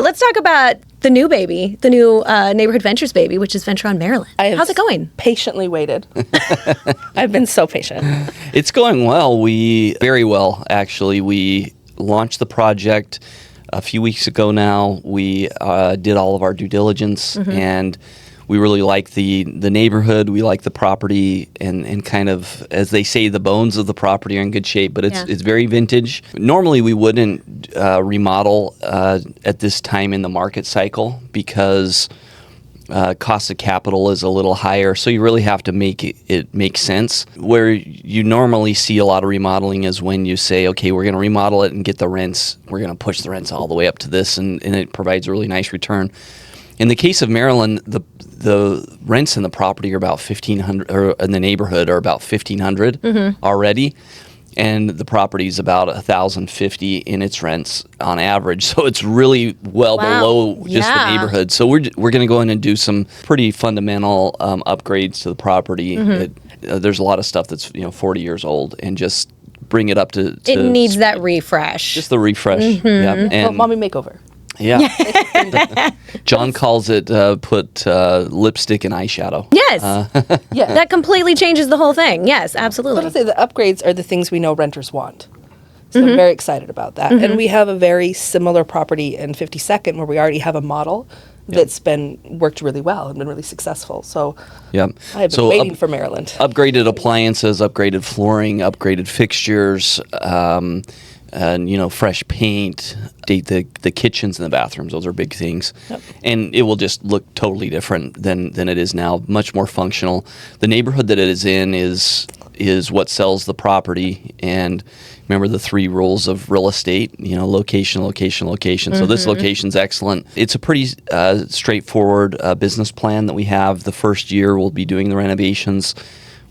Let's talk about the new baby, the new Neighborhood Ventures baby, which is Venture on Maryland. How's it going? Patiently waited. I've been so patient. It's going well. Very well, actually. We launched the project a few weeks ago now. We did all of our due diligence, and we really like the neighborhood. We like the property, and kind of, as they say, the bones of the property are in good shape, but it's very vintage. Normally, we wouldn't remodel at this time in the market cycle because cost of capital is a little higher, so you really have to make it make sense. Where you normally see a lot of remodeling is when you say, okay, we're going to remodel it and get the rents. We're going to push the rents all the way up to this, and it provides a really nice return. In the case of Maryland, the rents in the property are about $1,500, or in the neighborhood are about $1,500 already, and the property is about $1,050 in its rents on average. So it's really below just the neighborhood. So we're going to go in and do some pretty fundamental upgrades to the property. There's a lot of stuff that's 40 years old, and just bring it up to it needs that refresh. Just the refresh. Yeah. And mommy makeover. Yeah. John calls it put lipstick and eyeshadow. Yes. That completely changes the whole thing. Yes, absolutely. But I'd say the upgrades are the things we know renters want. So I'm very excited about that. And we have a very similar property in 52nd where we already have a model that's been worked really well and been really successful. So I've been waiting for Maryland. Upgraded appliances, upgraded flooring, upgraded fixtures, and fresh paint, the kitchens and the bathrooms. Those are big things. And it will just look totally different than it is now, much more functional. The neighborhood that it is in is what sells the property. And remember the 3 rules of real estate, location, location, location. So this location's excellent. It's a pretty straightforward business plan that we have. The first year we'll be doing the renovations.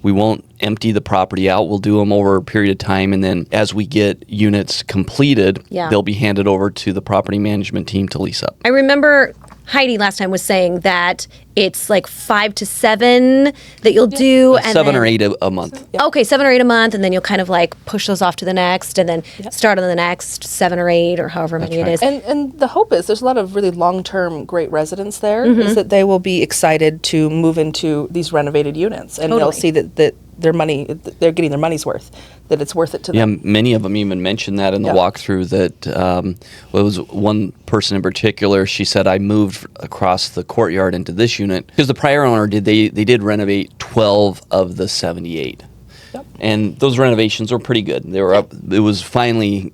We won't empty the property out. We'll do them over a period of time, and then as we get units completed, they'll be handed over to the property management team to lease up. I remember Heidi last time was saying that it's like 5 to 7 that you'll do. And 7 or 8 a month. Okay, 7 or 8 a month, and then you'll kind of like push those off to the next, and then start on the next 7 or 8 or however many it is. And the hope is there's a lot of really long-term great residents there, is that they will be excited to move into these renovated units, and they'll see that their money, they're getting their money's worth, that it's worth it to them. Yeah, many of them even mentioned that in the walkthrough, that it was one person in particular, she said, I moved across the courtyard into this unit because the prior owner they did renovate 12 of the 78. And those renovations were pretty good. They were up. It was finally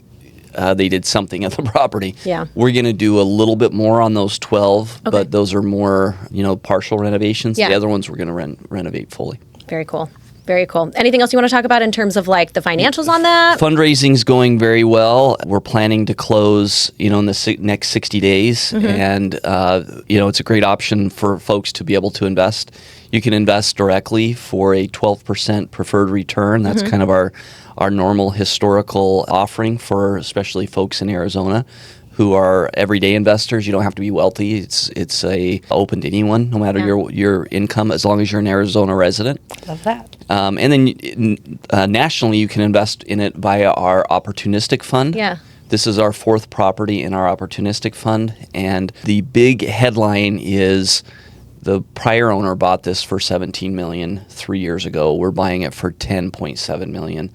they did something at the property. We're going to do a little bit more on those 12, but those are more, partial renovations. The other ones we're going to renovate fully. Very cool. Very cool. Anything else you want to talk about in terms of like the financials on that? Fundraising's going very well. We're planning to close, in the next 60 days. And, it's a great option for folks to be able to invest. You can invest directly for a 12% preferred return. That's kind of our normal historical offering for especially folks in Arizona who are everyday investors. You don't have to be wealthy. It's open to anyone, no matter your income, as long as you're an Arizona resident. Love that. And then nationally, you can invest in it via our opportunistic fund. This is our 4th property in our opportunistic fund, and the big headline is the prior owner bought this for $17 million 3 years ago. We're buying it for $10.7 million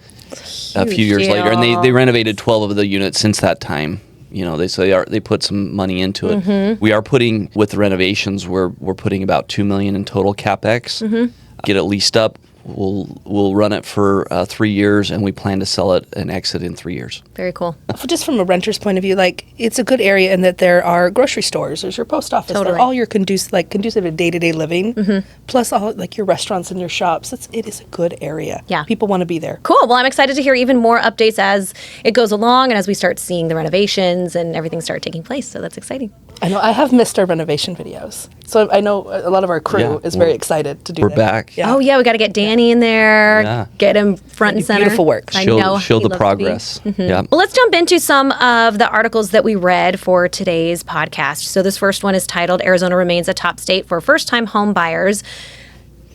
a few years later, and they renovated 12 of the units since that time. They put some money into it. We are putting, with the renovations, we're putting about $2 million in total CapEx. Get it leased up. We'll run it for 3 years, and we plan to sell it and exit in 3 years. Very cool. Just from a renter's point of view, it's a good area in that there are grocery stores, there's your post office, they're all your conducive to day-to-day living, plus all your restaurants and your shops. It is a good area. People want to be there. Cool. Well, I'm excited to hear even more updates as it goes along and as we start seeing the renovations and everything start taking place. So that's exciting. I know I have missed our renovation videos. So I know a lot of our crew is very excited to do that. We're back. Oh, yeah. We got to get Danny in there, get him front and center. Beautiful work. Show the progress. Well, let's jump into some of the articles that we read for today's podcast. So this first one is titled, Arizona Remains a Top State for First-Time Home Buyers.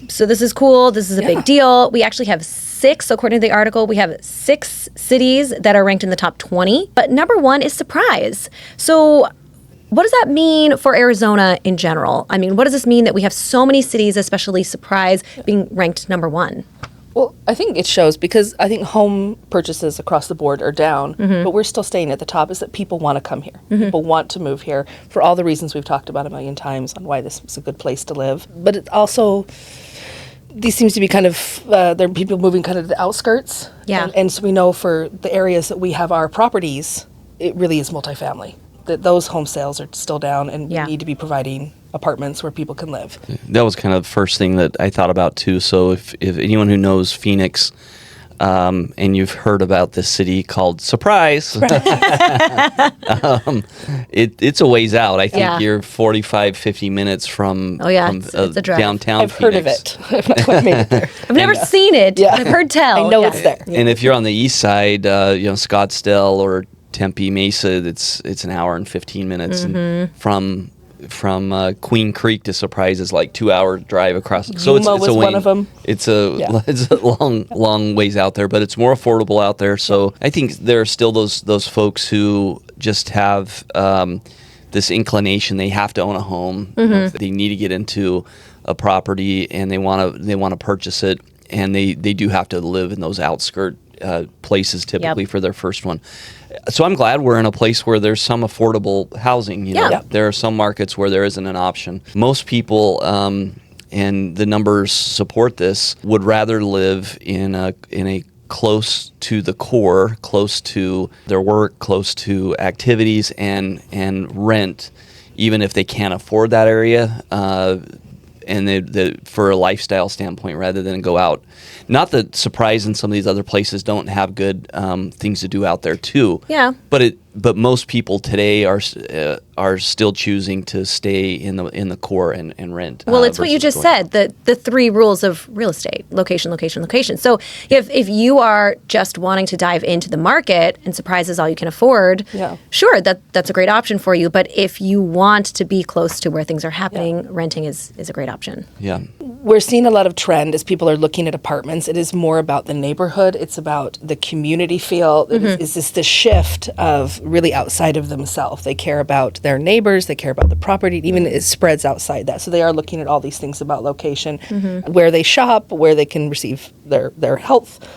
So this is cool. This is a big deal. We actually have 6, according to the article, we have 6 cities that are ranked in the top 20. But number 1 is Surprise. So what does that mean for Arizona in general? I mean, what does this mean that we have so many cities, especially Surprise, being ranked number one? Well, I think it shows because I think home purchases across the board are down, but we're still staying at the top, is that people want to come here. People want to move here for all the reasons we've talked about a million times on why this is a good place to live. But it also, these seems to be kind of, there are people moving kind of to the outskirts. Yeah. And so we know for the areas that we have our properties, it really is multifamily. That those home sales are still down, and we need to be providing apartments where people can live. That was kind of the first thing that I thought about too. So if anyone who knows Phoenix, and you've heard about this city called Surprise, it's a ways out. I think you're 45, 50 minutes from, it's a drive. Downtown I've Phoenix. heard of it. I've not quite made it there. I've never seen it. But I've heard tell. I know it's there. And if you're on the east side, Scottsdale or Tempe Mesa, it's an hour and 15 minutes, and from Queen Creek to Surprise is like 2-hour drive across. So it's was a one of them. It's a long ways out there, but it's more affordable out there. So I think there are still those folks who just have this inclination they have to own a home. They need to get into a property, and they want to purchase it, and they do have to live in those outskirt places typically for their first one. So I'm glad we're in a place where there's some affordable housing. There are some markets where there isn't an option. Most people, and the numbers support this, would rather live in a close to the core, close to their work, close to activities, and rent, even if they can't afford that area. And for a lifestyle standpoint, rather than go out. Not that Surprise and some of these other places don't have good things to do out there too. Yeah. But most people today are still choosing to stay in the core and rent. Well, it's what you just said, the 3 rules of real estate: location, location, location. So if you are just wanting to dive into the market and Surprise is all you can afford, sure, that's a great option for you. But if you want to be close to where things are happening, renting is a great option. Yeah. We're seeing a lot of trend as people are looking at apartments. It is more about the neighborhood. It's about the community feel. It's this shift of really outside of themselves. They care about their neighbors. They care about the property. Even it spreads outside that. So they are looking at all these things about location, where they shop, where they can receive their health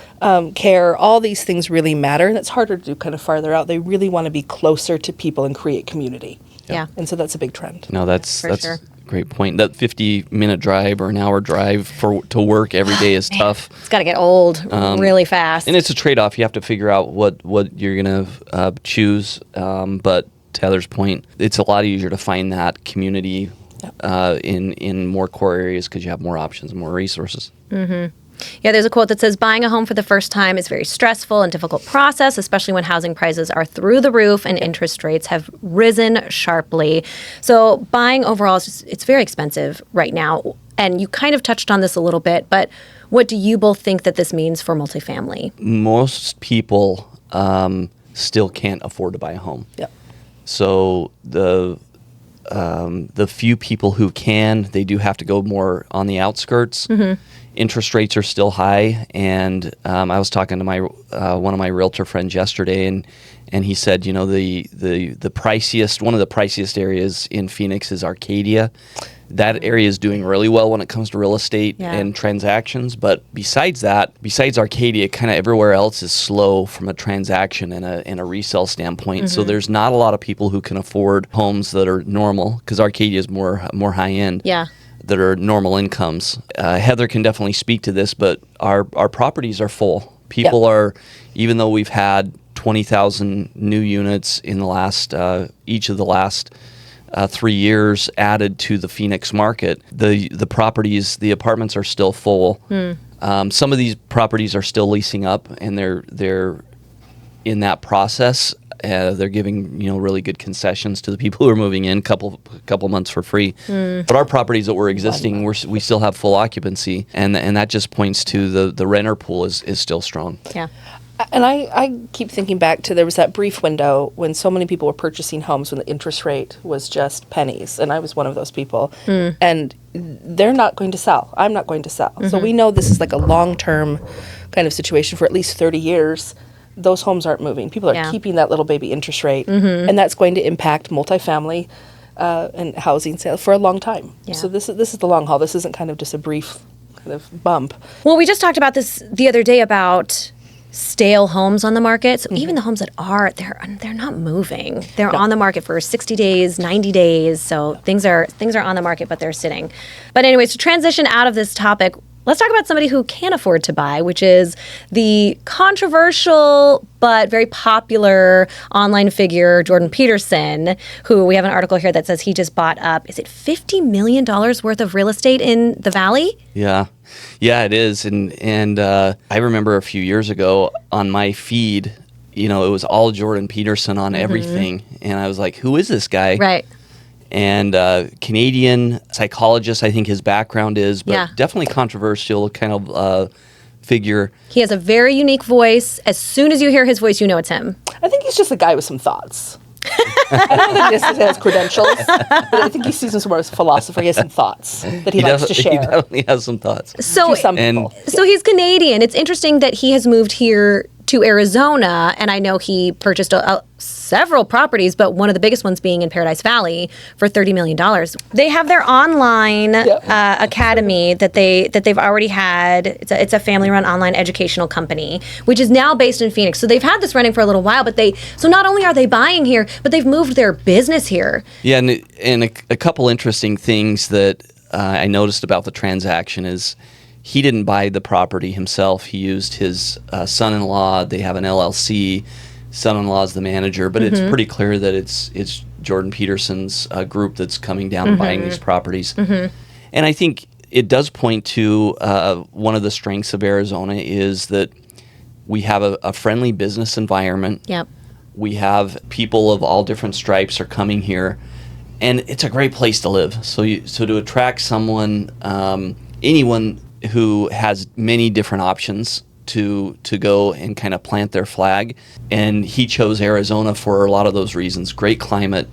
care. All these things really matter. And it's harder to do kind of farther out. They really want to be closer to people and create community. Yeah. And so that's a big trend. No, that's sure. a great point. That 50-minute drive or an hour drive to work every day is tough. It's got to get old really fast. And it's a trade-off. You have to figure out what you're going to choose. But to Heather's point, it's a lot easier to find that community in more core areas because you have more options and more resources. Yeah, there's a quote that says, buying a home for the first time is a very stressful and difficult process, especially when housing prices are through the roof and interest rates have risen sharply. So buying overall, it's very expensive right now. And you kind of touched on this a little bit, but what do you both think that this means for multifamily? Most people still can't afford to buy a home. Yep. So the few people who can, they do have to go more on the outskirts. Interest rates are still high, and I was talking to my one of my realtor friends yesterday, and he said, the priciest, one of the priciest areas in Phoenix is Arcadia. That area is doing really well when it comes to real estate and transactions, but besides Arcadia, kind of everywhere else is slow from a transaction and a resale standpoint. So there's not a lot of people who can afford homes that are normal, because Arcadia is more high end. Yeah. That are normal incomes. Heather can definitely speak to this, but our properties are full. People are, even though we've had 20,000 new units in the last each of the last 3 years added to the Phoenix market, the properties, the apartments are still full. Some of these properties are still leasing up, and they're in that process. They're giving really good concessions to the people who are moving in, couple months for free. But our properties that were existing, we still have full occupancy, and that just points to the renter pool is still strong. Yeah. And I keep thinking back to, there was that brief window when so many people were purchasing homes when the interest rate was just pennies, and I was one of those people. And they're not going to sell. I'm not going to sell. So we know this is like a long-term kind of situation for at least 30 years. those homes aren't moving. People are Yeah. keeping that little baby interest rate, and that's going to impact multifamily and housing sales for a long time. Yeah. So this is the long haul. This isn't kind of just a brief kind of bump. Well, we just talked about this the other day about stale homes on the market. So even the homes that are, they're not moving. They're on the market for 60 days, 90 days. So things are on the market, but they're sitting. But anyways, to transition out of this topic, let's talk about somebody who can afford to buy, which is the controversial but very popular online figure, Jordan Peterson, who we have an article here that says he just bought up, is it $50 million worth of real estate in the Valley? Yeah. Yeah, it is. And I remember a few years ago on my feed, it was all Jordan Peterson on everything. And I was like, who is this guy? Right. And Canadian psychologist, I think his background is, but definitely controversial kind of figure. He has a very unique voice. As soon as you hear his voice, you know it's him. I think he's just a guy with some thoughts. I don't think this has credentials, but I think he sees himself more as a philosopher. He has some thoughts that he likes to share. He definitely has some thoughts. So, to some people. So he's Canadian. It's interesting that he has moved here to Arizona, and I know he purchased several properties, but one of the biggest ones being in Paradise Valley for $30 million. They have their online academy that they've already had. It's a family-run online educational company, which is now based in Phoenix. So they've had this running for a little while, but so not only are they buying here, but they've moved their business here. Yeah, and a couple interesting things that I noticed about the transaction is he didn't buy the property himself. He used his son-in-law. They have an LLC. Son-in-law is the manager, but it's pretty clear that it's Jordan Peterson's group that's coming down and buying these properties. And I think it does point to one of the strengths of Arizona is that we have a friendly business environment. Yep. We have people of all different stripes are coming here, and it's a great place to live. So to attract someone, anyone who has many different options to go and kind of plant their flag. And he chose Arizona for a lot of those reasons. Great climate,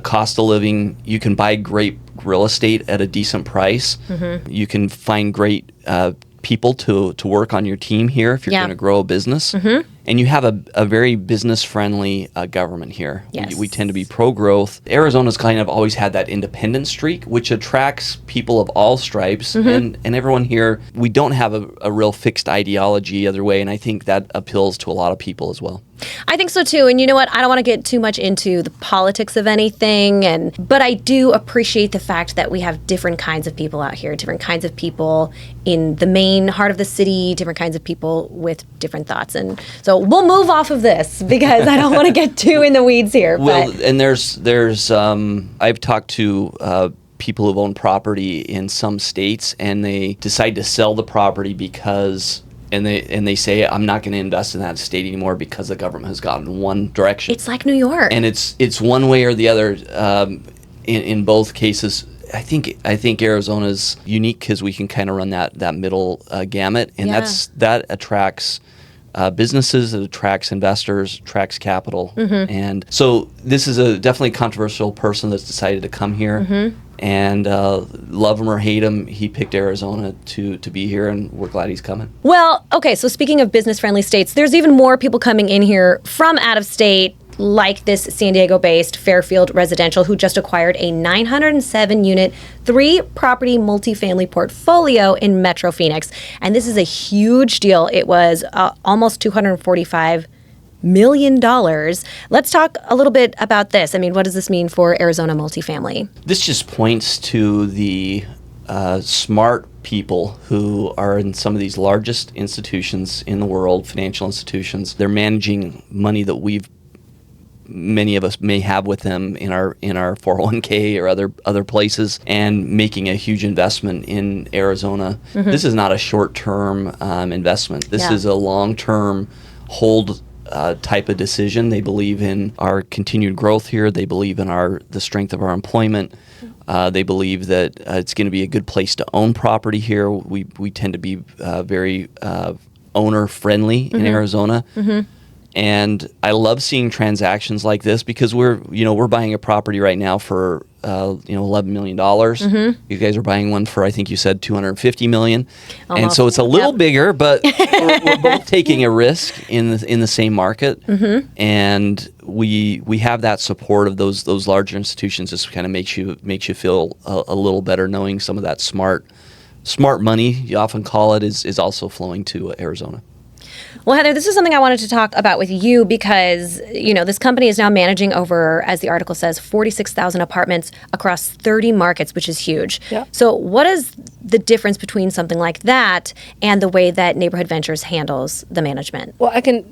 cost of living. You can buy great real estate at a decent price. You can find great people to work on your team here if you're going to grow a business. And you have a very business-friendly government here. Yes. We tend to be pro-growth. Arizona's kind of always had that independent streak, which attracts people of all stripes. And everyone here, we don't have a real fixed ideology either way, and I think that appeals to a lot of people as well. I think so too. And you know what? I don't want to get too much into the politics of anything, but I do appreciate the fact that we have different kinds of people out here, different kinds of people in the main heart of the city, different kinds of people with different thoughts. And so we'll move off of this because I don't want to get too in the weeds here. Well, and there's I've talked to people who've owned property in some states, and they decide to sell the property because and they say, I'm not going to invest in that state anymore because the government has gone in one direction. It's like New York. And it's one way or the other in both cases. I think Arizona's unique because we can kind of run that middle gamut, and that attracts businesses, it attracts investors, attracts capital. And so this is a definitely controversial person that's decided to come here. And love him or hate him, he picked Arizona to be here, and we're glad he's coming. Well, okay, so speaking of business-friendly states, there's even more people coming in here from out of state, like this San Diego-based Fairfield Residential, who just acquired a 907-unit, 3-property multifamily portfolio in Metro Phoenix. And this is a huge deal. It was almost $245 million. Let's talk a little bit about this. I mean, what does this mean for Arizona multifamily? This just points to the smart people who are in some of these largest institutions in the world, financial institutions. They're managing money that many of us may have with them in our 401k or other places, and making a huge investment in Arizona. This is not a short-term investment. This is a long-term hold type of decision. They believe in our continued growth here. They believe in the strength of our employment. They believe that it's going to be a good place to own property here. We tend to be very owner-friendly in Arizona. And I love seeing transactions like this because we're buying a property right now for $11 million. You guys are buying one for, I think you said $250 million. Almost. And so it's a little bigger, but we're both taking a risk in the same market. And we have that support of those larger institutions. Just kind of makes you feel a little better knowing some of that smart money, you often call it, is also flowing to Arizona. Well, Heather, this is something I wanted to talk about with you because, this company is now managing over, as the article says, 46,000 apartments across 30 markets, which is huge. Yeah. So what is the difference between something like that and the way that Neighborhood Ventures handles the management? Well, I think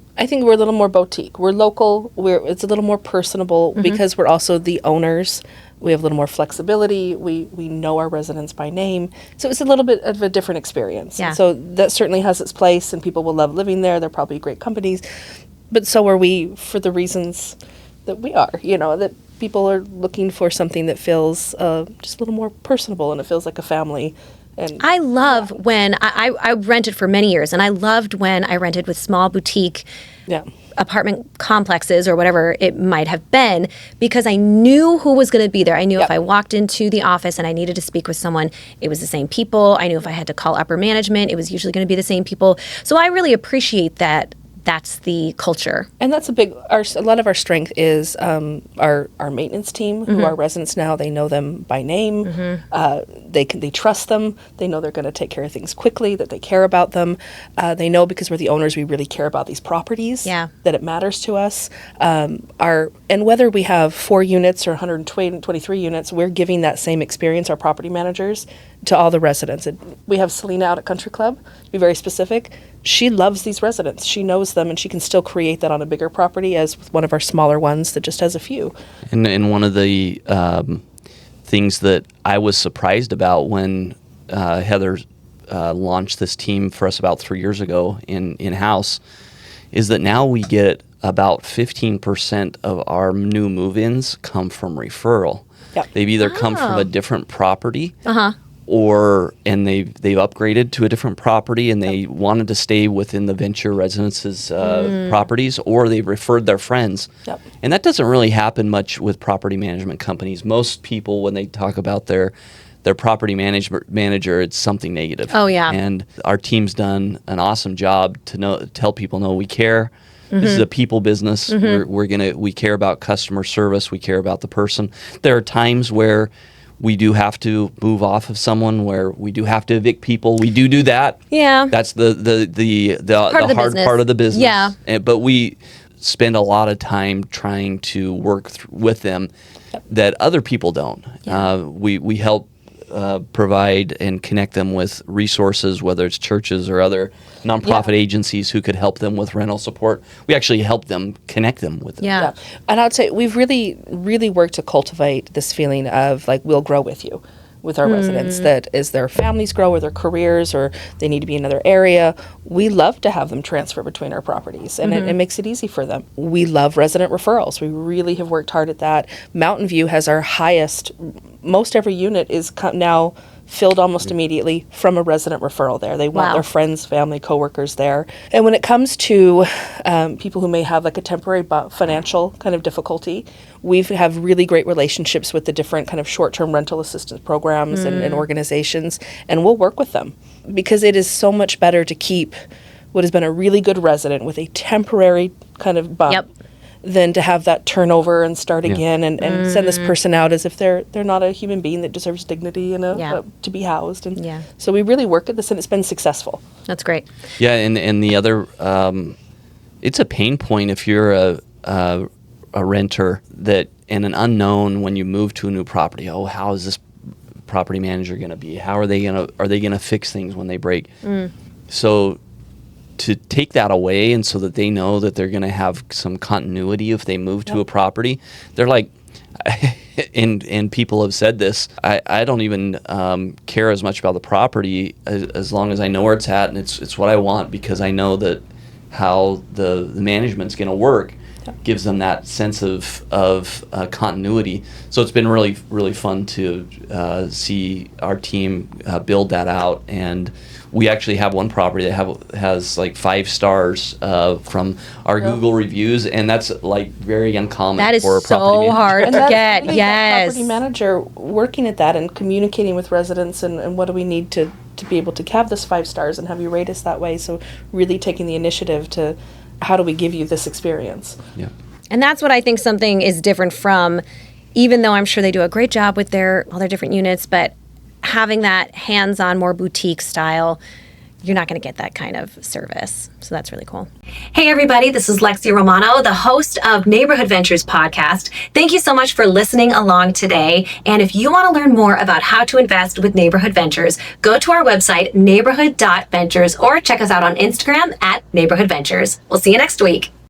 we're a little more boutique. We're local. It's a little more personable because we're also the owners. We have a little more flexibility. We know our residents by name. So it's a little bit of a different experience. Yeah. And so that certainly has its place, and people will love living there. They're probably great companies. But so are we for the reasons that we are, that people are looking for something that feels just a little more personable, and it feels like a family. And I love when I rented for many years, and I loved when I rented with small boutique apartment complexes or whatever it might have been, because I knew who was going to be there. I knew if I walked into the office and I needed to speak with someone, it was the same people. I knew if I had to call upper management, it was usually going to be the same people. So I really appreciate that's the culture. And that's a lot of our strength is our maintenance team, who are residents now. They know them by name. They trust them. They know they're going to take care of things quickly, that they care about them. They know because we're the owners, we really care about these properties, that it matters to us. And whether we have 4 units or 123 units, we're giving that same experience, our property managers, to all the residents. We have Selena out at Country Club, to be very specific. She loves these residents. She knows them, and she can still create that on a bigger property as with one of our smaller ones that just has a few. And one of the things that I was surprised about when Heather launched this team for us about 3 years ago in-house is that now we get about 15% of our new move-ins come from referral. Yep. They've either come from a different property and they've upgraded to a different property and they wanted to stay within the Venture Residences properties, or they've referred their friends. Yep. And that doesn't really happen much with property management companies. Most people, when they talk about their property manager, it's something negative. Oh, yeah. And our team's done an awesome job to tell people, no, we care. This is a people business. We care about customer service. We care about the person. There are times where we do have to move off of someone, where we do have to evict people. We do that. Yeah. That's the hard part of the business. Yeah. But we spend a lot of time trying to work with them that other people don't. Yeah. We help provide and connect them with resources, whether it's churches or other nonprofit agencies who could help them with rental support. We actually help them, connect them with them. Yeah. And I'd say we've really, really worked to cultivate this feeling of like, we'll grow with you, with our residents, that as their families grow or their careers or they need to be in another area, we love to have them transfer between our properties, and it makes it easy for them. We love resident referrals. We really have worked hard at that. Mountain View has our highest, most every unit is now filled almost immediately from a resident referral there. They want their friends, family, coworkers there. And when it comes to people who may have like a temporary financial kind of difficulty, we have really great relationships with the different kind of short-term rental assistance programs and organizations, and we'll work with them because it is so much better to keep what has been a really good resident with a temporary kind of bump than to have that turnover and start again and send this person out as if they're not a human being that deserves dignity and to be housed. And so we really work at this, and it's been successful. That's great. Yeah, and the other, it's a pain point if you're a renter that and an unknown when you move to a new property. Oh, how is this property manager going to be? How are they going to fix things when they break? So to take that away, and so that they know that they're going to have some continuity if they move to a property, they're like, and people have said this, I don't even care as much about the property as long as I know where it's at, and it's what I want, because I know that how the management's going to work. gives them that sense of continuity. So it's been really, really fun to see our team build that out. And we actually have one property that has like 5 stars from our Google reviews, and that's like very uncommon. That is for a property so hard And to that's get. really Yes. the property manager working at that and communicating with residents and what do we need to be able to have this 5 stars and have you rate us that way. So really taking the initiative to how do we give you this experience. Yeah. And that's what I think something is different from, even though I'm sure they do a great job with all their different units, but having that hands-on, more boutique style, you're not going to get that kind of service. So that's really cool. Hey, everybody. This is Lexy Romano, the host of Neighborhood Ventures Podcast. Thank you so much for listening along today. And if you want to learn more about how to invest with Neighborhood Ventures, go to our website, neighborhood.ventures, or check us out on Instagram at Neighborhood Ventures. We'll see you next week.